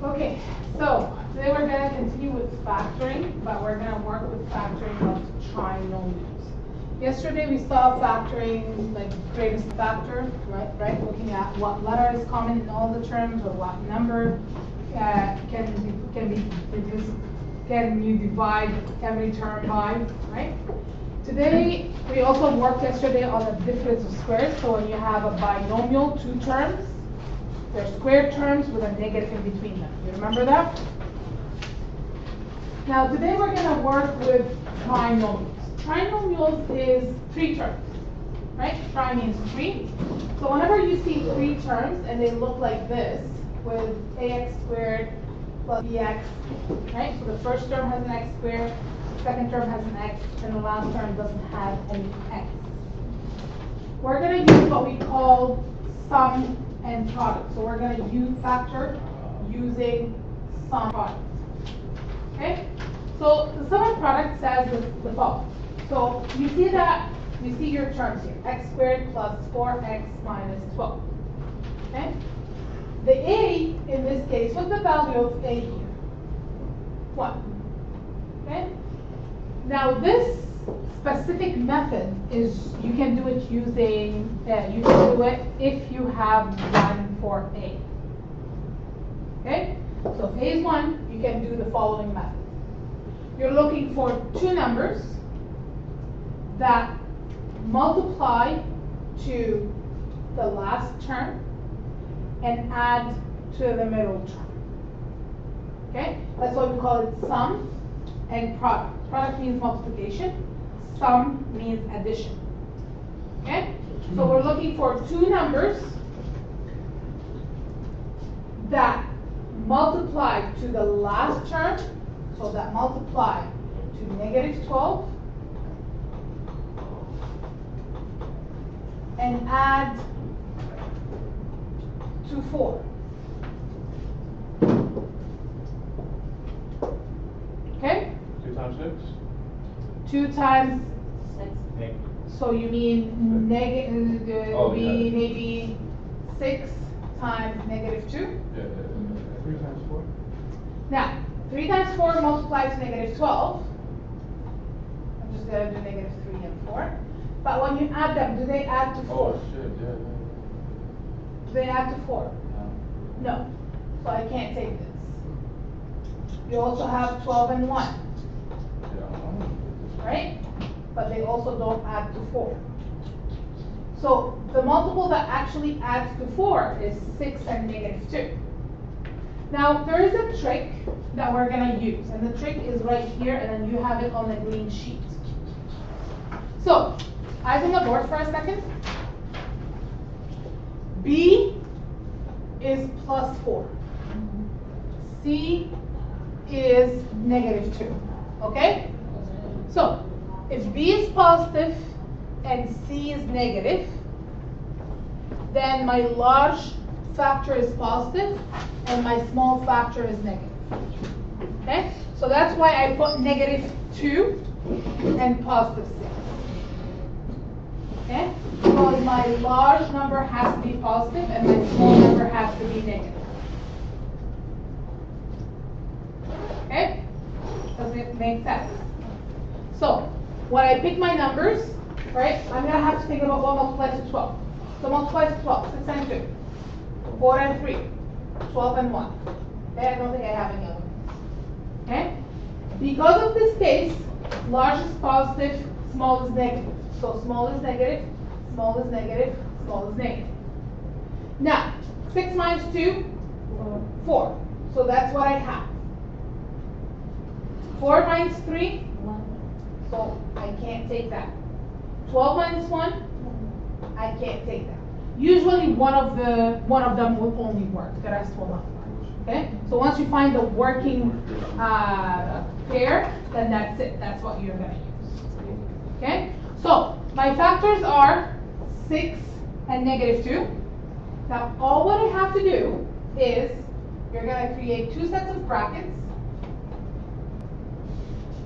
Okay, so today we're going to continue with factoring, but we're going to work with factoring of trinomials. Yesterday we saw factoring like greatest factor, right? Looking at what letter is common in all the terms, or what number can you divide every term by, right? Today we also worked yesterday on the difference of squares. So when you have a binomial, two terms, they're square terms with a negative in between them. You remember that? Now today we're going to work with trinomials. Trinomials is three terms, right? Tri means three. So whenever you see three terms and they look like this, with ax squared plus bx, right? So the first term has an x squared, the second term has an x, and the last term doesn't have any x. We're going to use what we call sum and product. So we're going to use factor using sum product. Okay? So the sum and product says the following. So you see your terms here, x squared plus 4x minus 12. Okay? The a in this case, what's the value of a here? 1. Okay? Now this specific method is, you can do it using, you can do it if you have 1 for a. Okay? So if a is 1, you can do the following method. You're looking for two numbers that multiply to the last term and add to the middle term. Okay? That's why we call it sum and product. Product means multiplication. Sum means addition. Okay? So we're looking for two numbers that multiply to the last term, so that multiply to negative 12 and add to 4. Okay? 2 times 6? 2 times 6. Negative. So you mean maybe 6 times negative 2? Yeah. 3 times 4? Now, 3 times 4 multiplied to negative 12. I'm just going to do negative 3 and 4. But when you add them, do they add to 4? Oh, shit, yeah. Do they add to 4? No. So I can't take this. You also have 12 and 1. Yeah. Right? But they also don't add to 4. So the multiple that actually adds to 4 is 6 and negative 2. Now there is a trick that we're going to use, and the trick is right here, and then you have it on the green sheet. So eyes on the board for a second. B is plus 4. C is negative 2. Okay? So if B is positive and C is negative, then my large factor is positive and my small factor is negative. Okay? So that's why I put negative 2 and positive 6. Okay? Because my large number has to be positive and my small number has to be negative. Okay? Does it make sense? So, when I pick my numbers, right, I'm going to have to think about what multiplies to 12. So multiply to 12, 6 and 2, 4 and 3, 12 and 1. Okay, I don't think I have any other ones. Okay? Because of this case, large is positive, small is negative. So small is negative, small is negative, small is negative. Now, 6 minus 2, 4. So that's what I have. 4 minus 3, 1. So I can't take that. 12 minus 1, I can't take that. Usually one of them will only work. The rest will not work. Okay? So once you find the working pair, then that's it. That's what you're going to use. Okay? So my factors are 6 and negative 2. Now all what I have to do is you're going to create two sets of brackets.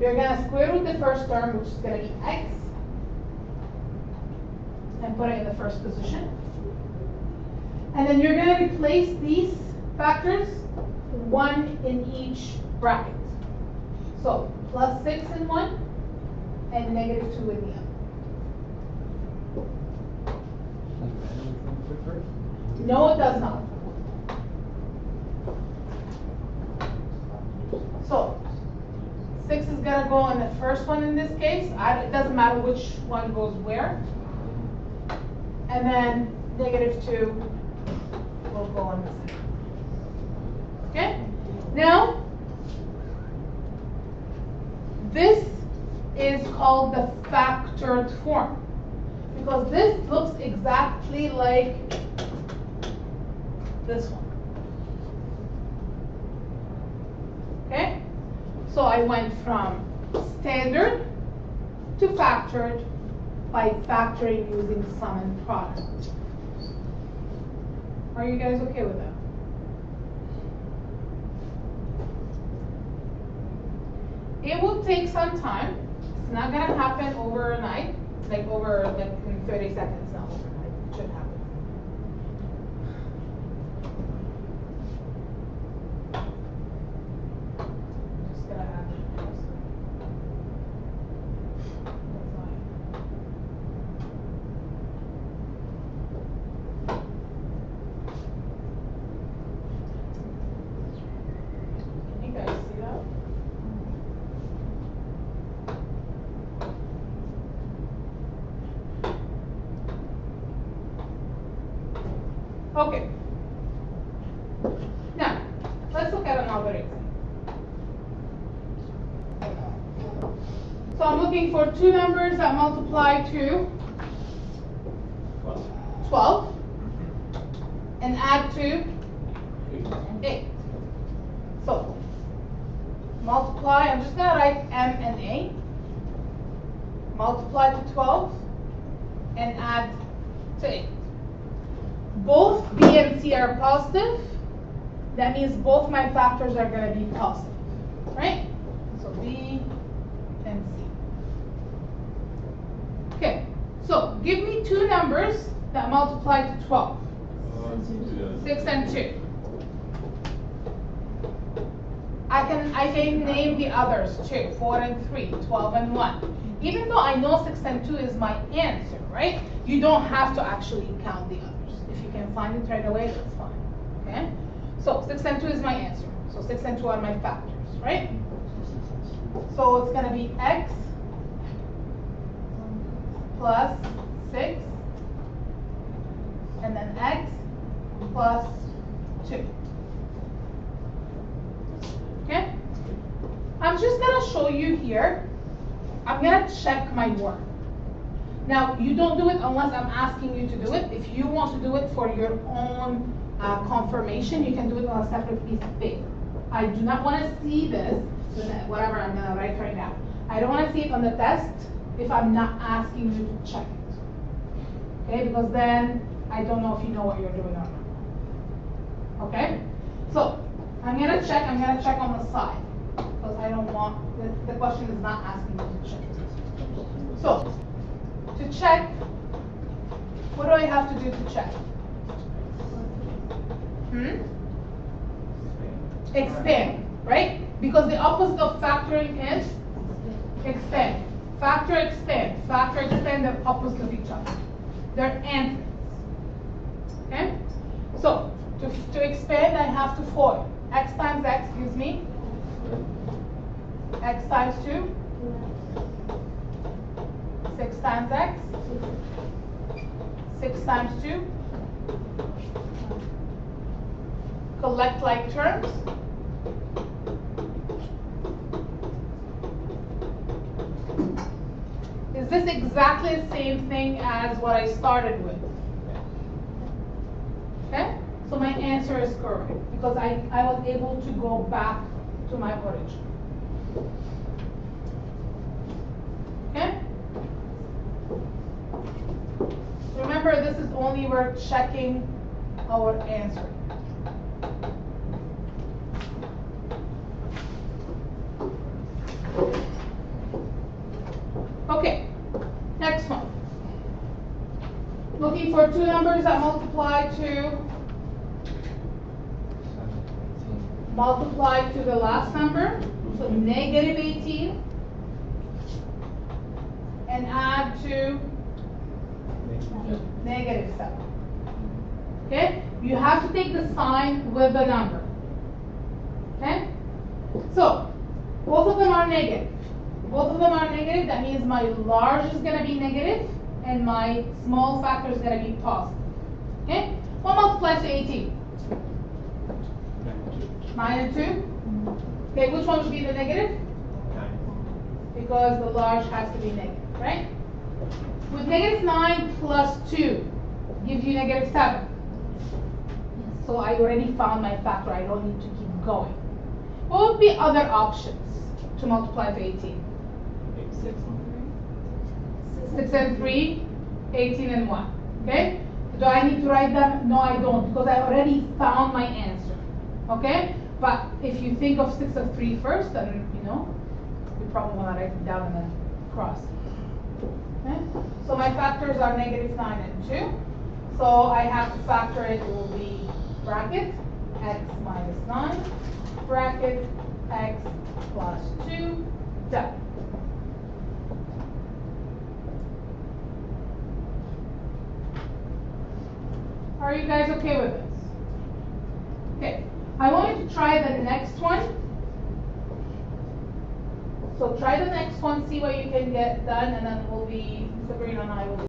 You're going to square root the first term, which is going to be x, and put it in the first position. And then you're going to replace these factors 1 in each bracket. So plus 6 in one and negative 2 in the other. No, it does not. So 6 is gonna go in the first one in this case. It doesn't matter which one goes where. And then negative 2 will go on the second. Okay? Now, this is called the factored form, because this looks exactly like this one. Okay? So I went from standard to factored by factoring using sum and product. Are you guys okay with that? It will take some time. It's not gonna happen overnight, like in 30 seconds, not overnight. It should happen. Just gonna add it. Can you guys see that? Okay. Now, let's look at another example. So I'm looking for two numbers that multiply to 12 and add to 8. So, multiply, I'm just going to write M and A. Multiply to 12 and add to 8. Both B and C are positive. That means both my factors are going to be positive, right? So B and C. Okay, so give me two numbers that multiply to 12. 6 and 2. I can name the others too. 4 and 3, 12 and 1. Even though I know 6 and 2 is my answer, right? You don't have to actually count the others. If you can find it right away, that's fine. Okay? So 6 and 2 is my answer. So 6 and 2 are my factors, right? So it's gonna be X plus 6 and then X plus 2. Okay? I'm just gonna show you here. I'm gonna check my work. Now, you don't do it unless I'm asking you to do it. If you want to do it for your own confirmation, you can do it on a separate piece of paper. I do not want to see this, whatever I'm gonna write right now. I don't want to see it on the test if I'm not asking you to check it. Okay, because then I don't know if you know what you're doing or not. Okay? So, I'm gonna check on the side. Because I don't want, the question is not asking you to check. So, to check, what do I have to do to check? Expand, right? Because the opposite of factoring is expand. Factor, expand. Factor, expand, they're opposite of each other. They're antonyms. Okay? So, to expand, I have to FOIL. X times X gives me X times 2. 6 times X. 6 times 2. Collect like terms. Is this exactly the same thing as what I started with? Okay? So my answer is correct because I was able to go back to my origin. Okay? Remember, this is only we're checking our answer. Okay, next one. Looking for two numbers that multiply to multiply to the last number, so negative 18, and add to negative 7. Okay? You have to take the sign with the number. Okay? So, both of them are negative. Both of them are negative, that means my large is going to be negative, and my small factor is going to be positive. Okay? What multiplies to 18? 9 and 2. Okay, which one would be the negative? 9. Because the large has to be negative, right? With negative 9 plus 2 gives you negative 7. So I already found my factor, I don't need to keep going. What would be other options to multiply to 18? 6 and 3, 18 and 1. Okay? Do I need to write them? No, I don't, because I already found my answer. Okay? But if you think of 6 and 3 first, then you probably want to write it down and then cross. Okay? So my factors are negative 9 and 2. So I have to factor it will be bracket x minus 9, bracket x plus 2, done. Are you guys okay with this? Okay, I want you to try the next one. So try the next one, see what you can get done, and then Sabrina and I will